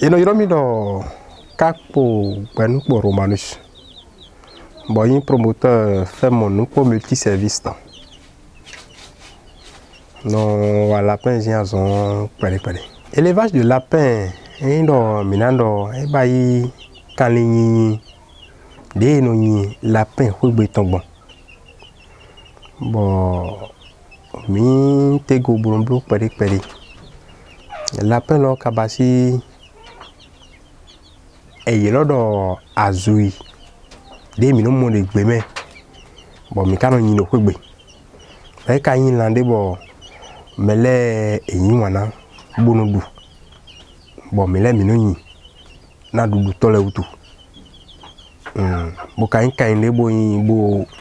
Et nous avons mis dans pour Romanus. Bon, un promoteur fait mon pour multiservice. Non, à lapin, j'ai un élevage de lapin, minando, kalini, des lapin, bon. Bon, mi te go blombo pere. Lapin lo kabasi, et yelo azui. Des minons mon de gbeme. Bon, mi kanon yino kwegbe. Fait kayin lande bon. Mele eyin wana bonodu bon mele minoni na dudu tole utu bo kain le bo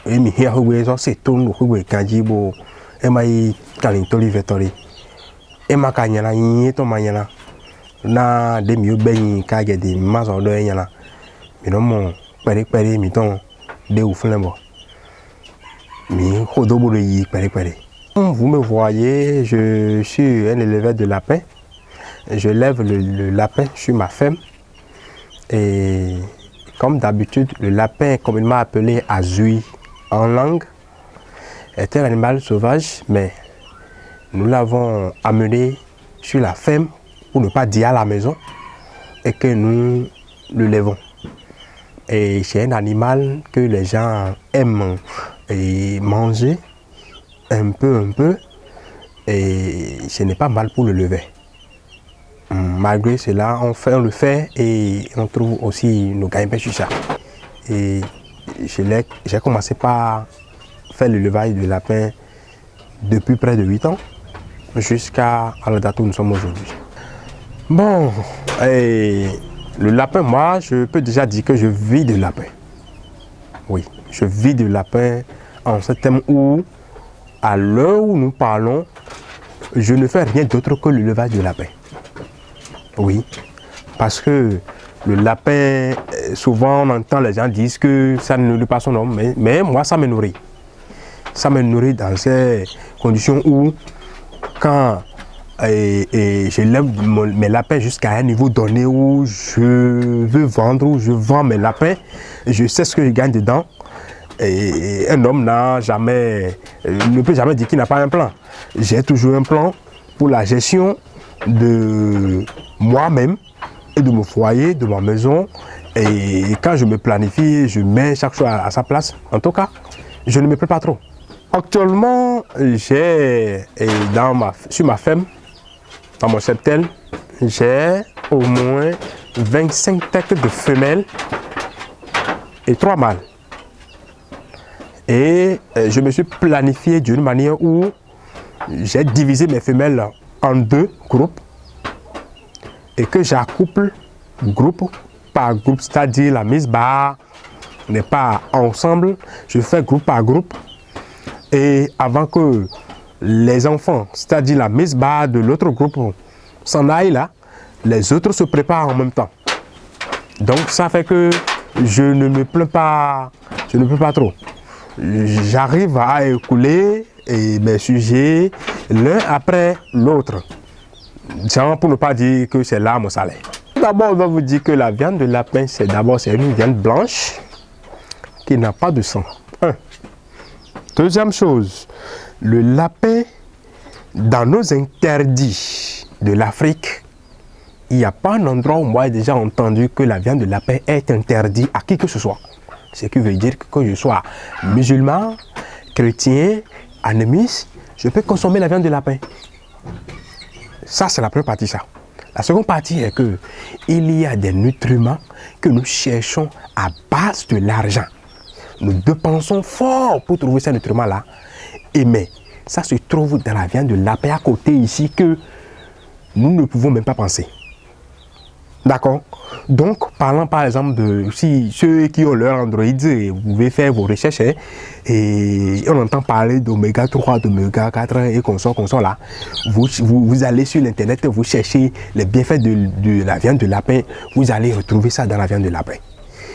emi hia hogwe so se tonu hogwe kanji bo e mai kalin toli vetori e makanya na yin to manyana na de mi ogbeyin ka gede maso do enyana mi no mo pere mi ton de uflembo mi hodobo yi pere. Vous me voyez, je suis un éleveur de lapins. Je lève le lapin sur ma ferme. Et comme d'habitude, le lapin, communément appelé azui en langue, est un animal sauvage, mais nous l'avons amené sur la ferme pour ne pas dire à la maison et que nous le lèvons. Et c'est un animal que les gens aiment manger. Un peu, et ce n'est pas mal pour le lever. Malgré cela, on le fait et on trouve aussi nos gains sur ça. Et j'ai commencé par faire l'élevage de lapin depuis près de 8 ans, jusqu'à la date où nous sommes aujourd'hui. Bon, et le lapin, moi, je peux déjà dire que je vis de lapin. Oui, je vis de lapin en ce thème où à l'heure où nous parlons, je ne fais rien d'autre que l'élevage de lapin. Oui, parce que le lapin, souvent on entend les gens dire que ça ne nourrit pas son homme, mais moi ça me nourrit. Ça me nourrit dans ces conditions où, quand je lève mes lapins jusqu'à un niveau donné où je veux vendre, où je vends mes lapins, je sais ce que je gagne dedans. Et un homme ne peut jamais dire qu'il n'a pas un plan. J'ai toujours un plan pour la gestion de moi-même et de mon foyer, de ma maison. Et quand je me planifie, je mets chaque chose à sa place. En tout cas, je ne me plains pas trop. Actuellement, sur ma ferme, dans mon cheptel, j'ai au moins 25 têtes de femelles et 3 mâles. Et je me suis planifié d'une manière où j'ai divisé mes femelles en 2 groupes et que j'accouple groupe par groupe, c'est-à-dire la mise barre n'est pas ensemble, je fais groupe par groupe et avant que les enfants, c'est-à-dire la mise barre de l'autre groupe s'en aillent là, les autres se préparent en même temps. Donc ça fait que je ne me plains pas, je ne peux pas trop. J'arrive à écouler mes sujets l'un après l'autre. Pour ne pas dire que c'est là mon salaire. D'abord, on va vous dire que la viande de lapin, c'est une viande blanche qui n'a pas de sang. Deuxième chose, le lapin, dans nos interdits de l'Afrique, il n'y a pas un endroit où moi j'ai déjà entendu que la viande de lapin est interdite à qui que ce soit. Ce qui veut dire que je sois musulman, chrétien, animiste, je peux consommer la viande de lapin. Ça, c'est la première partie, ça. La seconde partie est que il y a des nutriments que nous cherchons à base de l'argent. Nous dépensons fort pour trouver ces nutriments-là. Mais ça se trouve dans la viande de lapin à côté ici que nous ne pouvons même pas penser. D'accord? Donc, parlant par exemple de ceux qui ont leur Android, vous pouvez faire vos recherches et on entend parler d'oméga 3, d'oméga 4 et qu'on sort là. Vous allez sur l'internet, vous cherchez les bienfaits de la viande de lapin, vous allez retrouver ça dans la viande de lapin.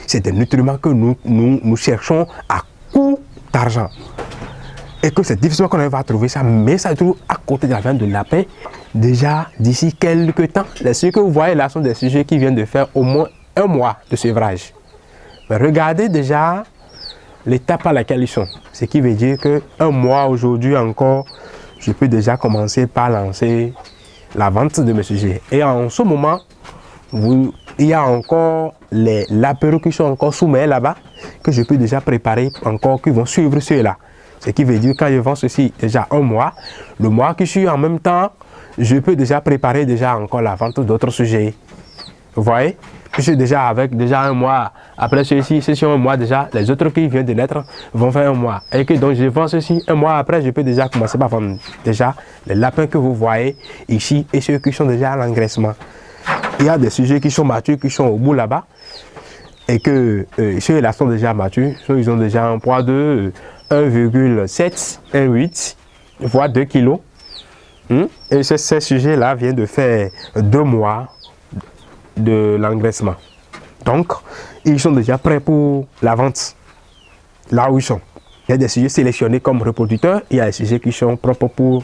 C'est des nutriments que nous cherchons à coût d'argent. Et que c'est difficile qu'on va trouver ça, mais ça se trouve à côté de la viande de lapin déjà d'ici quelques temps. Les sujets que vous voyez là sont des sujets qui viennent de faire au moins 1 mois de sevrage. Mais regardez déjà l'étape à laquelle ils sont. Ce qui veut dire qu'un mois aujourd'hui encore, je peux déjà commencer par lancer la vente de mes sujets. Et en ce moment, il y a encore les lapéros qui sont encore soumis là-bas, que je peux déjà préparer encore, qui vont suivre ceux-là. Ce qui veut dire quand je vends ceci déjà 1 mois, le mois qui suit en même temps, je peux déjà préparer déjà encore la vente d'autres sujets. Vous voyez? Puisque déjà avec déjà 1 mois, après ceci, ceci 1 mois déjà, les autres qui viennent de naître vont faire 1 mois. Et que donc je vends ceci 1 mois après, je peux déjà commencer par vendre déjà les lapins que vous voyez ici et ceux qui sont déjà à l'engraissement. Il y a des sujets qui sont matures, qui sont au bout là-bas. Et que ceux-là sont déjà matures, ils ont déjà un poids de 1,7, 1,8, voire 2 kg. Et ces sujets-là viennent de faire 2 mois de l'engraissement. Donc, ils sont déjà prêts pour la vente, là où ils sont. Il y a des sujets sélectionnés comme reproducteurs, il y a des sujets qui sont propres pour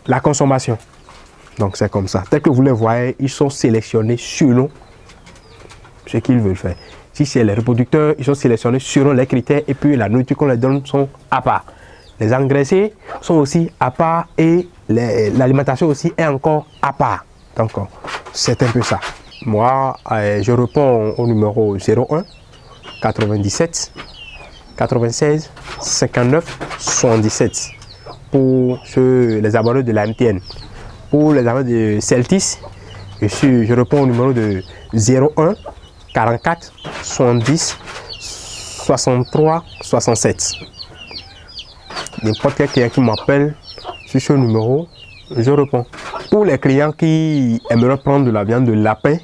la consommation. Donc, c'est comme ça. Tel que vous les voyez, ils sont sélectionnés selon ce qu'ils veulent faire. Si c'est les reproducteurs, ils sont sélectionnés selon les critères et puis la nourriture qu'on les donne sont à part. Les engraissés sont aussi à part et l'alimentation aussi est encore à part. Donc, c'est un peu ça. Moi, je réponds au numéro 01 97 96 59 77 pour les abonnés de la MTN. Pour les abonnés de Celtis, je réponds au numéro de 01 44 70 63 67. N'importe quel client qui m'appelle sur ce numéro, je réponds. Pour les clients qui aimeraient prendre de la viande de lapin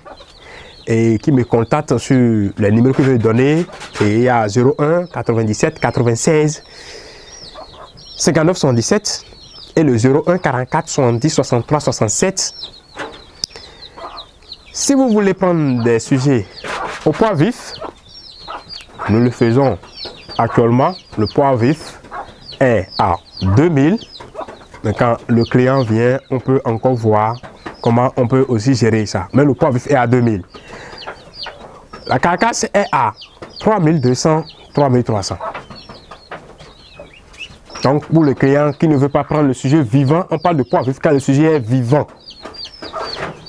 et qui me contactent sur les numéros que je vais donner, et il y a 01 97 96 59 77 et le 01 44 70 63 67. Si vous voulez prendre des sujets au poids vif, nous le faisons actuellement. Le poids vif est à 2000. Mais quand le client vient, on peut encore voir comment on peut aussi gérer ça. Mais le poids vif est à 2000. La carcasse est à 3200, 3300. Donc pour le client qui ne veut pas prendre le sujet vivant, on parle de poids vif quand le sujet est vivant.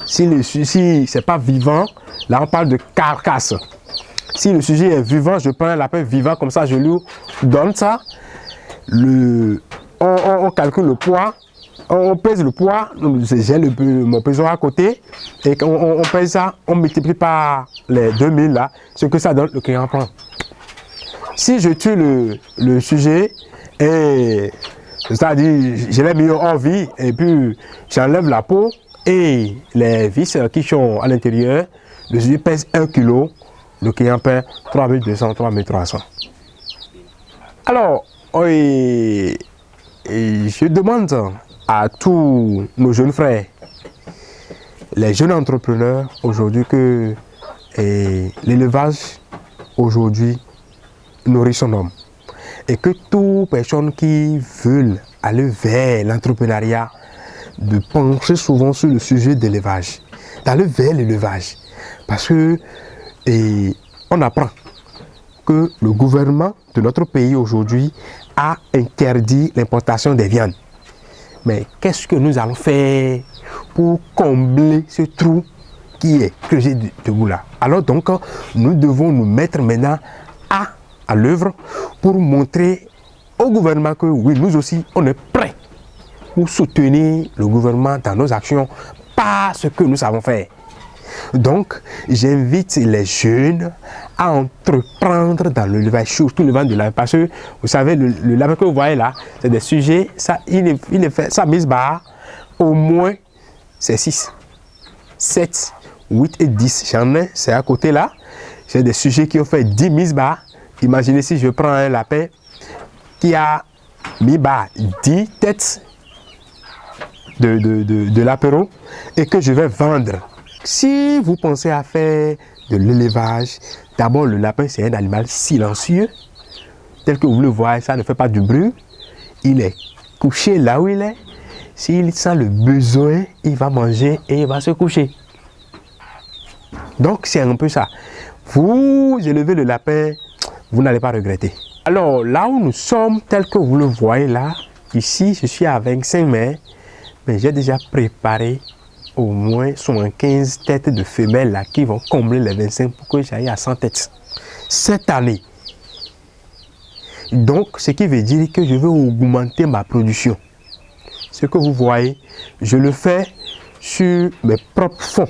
Si ce n'est pas vivant, là on parle de carcasse. Si le sujet est vivant, je prends un lapin vivant comme ça, je lui donne ça. On calcule le poids, on pèse le poids, j'ai mon pesant à côté, et on pèse ça, on multiplie par les 2000 là, ce que ça donne, le client prend. Si je tue le sujet, et c'est-à-dire je l'ai mis en vie, et puis j'enlève la peau, et les vis qui sont à l'intérieur, le sujet pèse 1 kg, le client paie 3200, 3300. Alors, je demande à tous nos jeunes frères, les jeunes entrepreneurs aujourd'hui, que l'élevage aujourd'hui nourrit son homme. Et que toute personne qui veut aller vers l'entrepreneuriat, de pencher souvent sur le sujet de l'élevage, d'aller vers l'élevage. Parce que on apprend que le gouvernement de notre pays aujourd'hui a interdit l'importation des viandes. Mais qu'est-ce que nous allons faire pour combler ce trou qui est creusé debout là? Alors donc, nous devons nous mettre maintenant à l'œuvre pour montrer au gouvernement que oui, nous aussi, on est prêts pour soutenir le gouvernement dans nos actions par ce que nous savons faire. Donc, j'invite les jeunes à entreprendre dans l'élevage, surtout le vent de lapin. Parce que, vous savez, le lapin que vous voyez là, c'est des sujets, ça, il est fait, sa mise barre, au moins, c'est 6, 7, 8 et 10. J'en ai, c'est à côté là. C'est des sujets qui ont fait 10 mises barres. Imaginez si je prends un lapin qui a mis barre 10 têtes de l'apéro et que je vais vendre. Si vous pensez à faire de l'élevage, d'abord le lapin c'est un animal silencieux, tel que vous le voyez, ça ne fait pas du bruit, il est couché là où il est, s'il sent le besoin, il va manger et il va se coucher. Donc, c'est un peu ça. Vous élevez le lapin, vous n'allez pas regretter. Alors, là où nous sommes, tel que vous le voyez là, ici, je suis à 25 mètres, mais j'ai déjà préparé au moins 75 têtes de femelles là, qui vont combler les 25 pour que j'aille à 100 têtes cette année. Donc, ce qui veut dire que je veux augmenter ma production. Ce que vous voyez, je le fais sur mes propres fonds.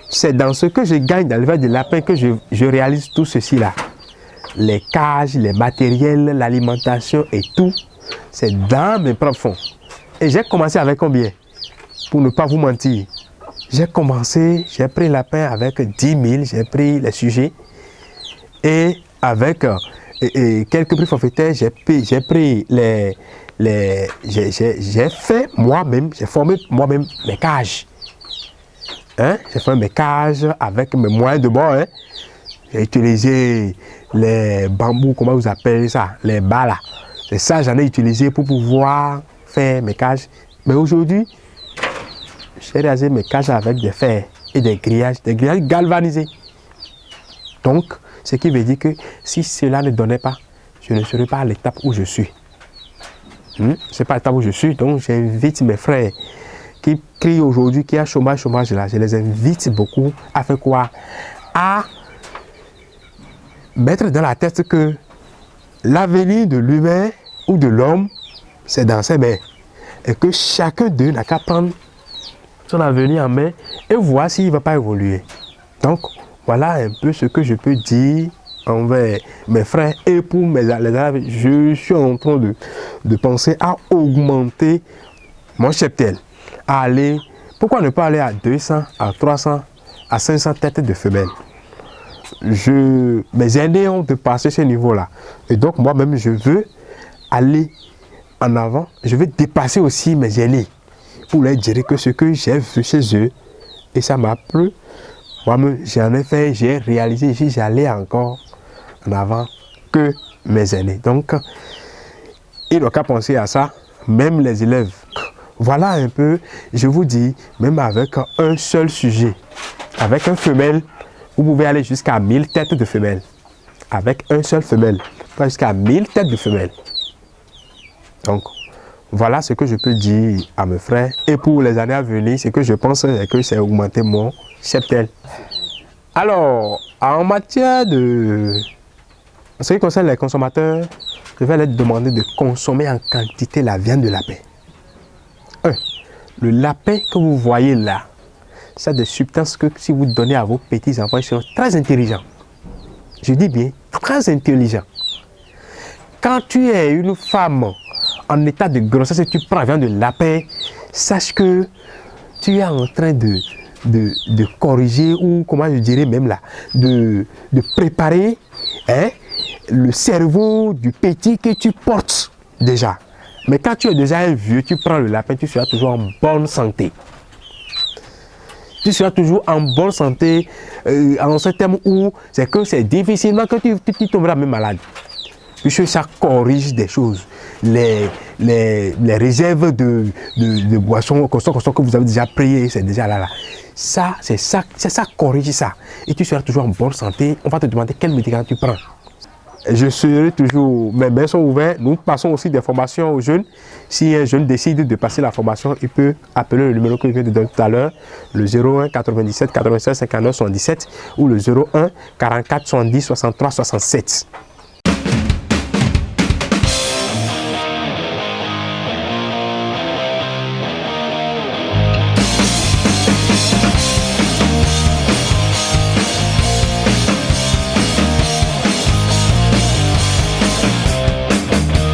C'est dans ce que je gagne dans l'élevage de lapins que je réalise tout ceci là. Les cages, les matériels, l'alimentation et tout, c'est dans mes propres fonds. Et j'ai commencé avec combien? Pour ne pas vous mentir. J'ai pris le lapin avec 10 000, j'ai pris les sujets. Et avec quelques prix forfaitaires, j'ai fait moi-même, j'ai formé moi-même mes cages. Hein? J'ai fait mes cages avec mes moyens de bord. Hein? J'ai utilisé les bambous, comment vous appelez ça? Les bas là. C'est ça j'en ai utilisé pour pouvoir faire mes cages. Mais aujourd'hui, j'ai réalisé mes cages avec des fers et des grillages galvanisés. Donc, ce qui veut dire que si cela ne donnait pas, je ne serais pas à l'étape où je suis. Ce n'est pas à l'étape où je suis, donc j'invite mes frères qui crient aujourd'hui qu'il y a chômage là. Je les invite beaucoup à faire quoi? À mettre dans la tête que l'avenir de l'humain ou de l'homme, c'est dans ses mains. Et que chacun d'eux n'a qu'à prendre son avenir en main et voir s'il ne va pas évoluer. Donc, voilà un peu ce que je peux dire envers mes frères et pour les élèves. Je suis en train de penser à augmenter mon cheptel. À aller, pourquoi ne pas aller à 200, à 300, à 500 têtes de femelles? Mes aînés ont dépassé ce niveau-là. Et donc, moi-même, je veux aller en avant. Je veux dépasser aussi mes aînés pour leur dire que ce que j'ai vu chez eux, et ça m'a plu. Moi-même, j'en ai fait, j'ai réalisé ici, j'allais encore en avant que mes aînés. Donc, il n'y a qu'à penser à ça, même les élèves. Voilà un peu, je vous dis, même avec un seul sujet, avec une femelle, vous pouvez aller jusqu'à 1000 têtes de femelles. Avec un seul femelle, jusqu'à 1000 têtes de femelles. Donc, voilà ce que je peux dire à mes frères. Et pour les années à venir, ce que je pense, c'est que c'est augmenter mon cheptel. Alors, en matière de... En ce qui concerne les consommateurs, je vais leur demander de consommer en quantité la viande de lapin. Le lapin que vous voyez là, c'est des substances que si vous donnez à vos petits-enfants, ils seront très intelligents. Je dis bien, très intelligents. Quand tu es une femme en état de grossesse et tu prends la viande de lapin, sache que tu es en train de corriger ou, comment je dirais même là, de préparer le cerveau du petit que tu portes déjà. Mais quand tu es déjà un vieux, tu prends le lapin, tu seras toujours en bonne santé. Tu seras toujours en bonne santé en ce terme où c'est que c'est difficilement que tu tomberas même malade. Puisque ça corrige des choses. Les réserves de boissons que vous avez déjà priées, c'est déjà là. Ça corrige ça. Et tu seras toujours en bonne santé. On va te demander quel médicament tu prends. Je serai toujours, mes mains sont ouvertes. Nous passons aussi des formations aux jeunes. Si un jeune décide de passer la formation, il peut appeler le numéro que je viens de donner tout à l'heure, le 01 97 96 59 77 ou le 01 44 70 63 67.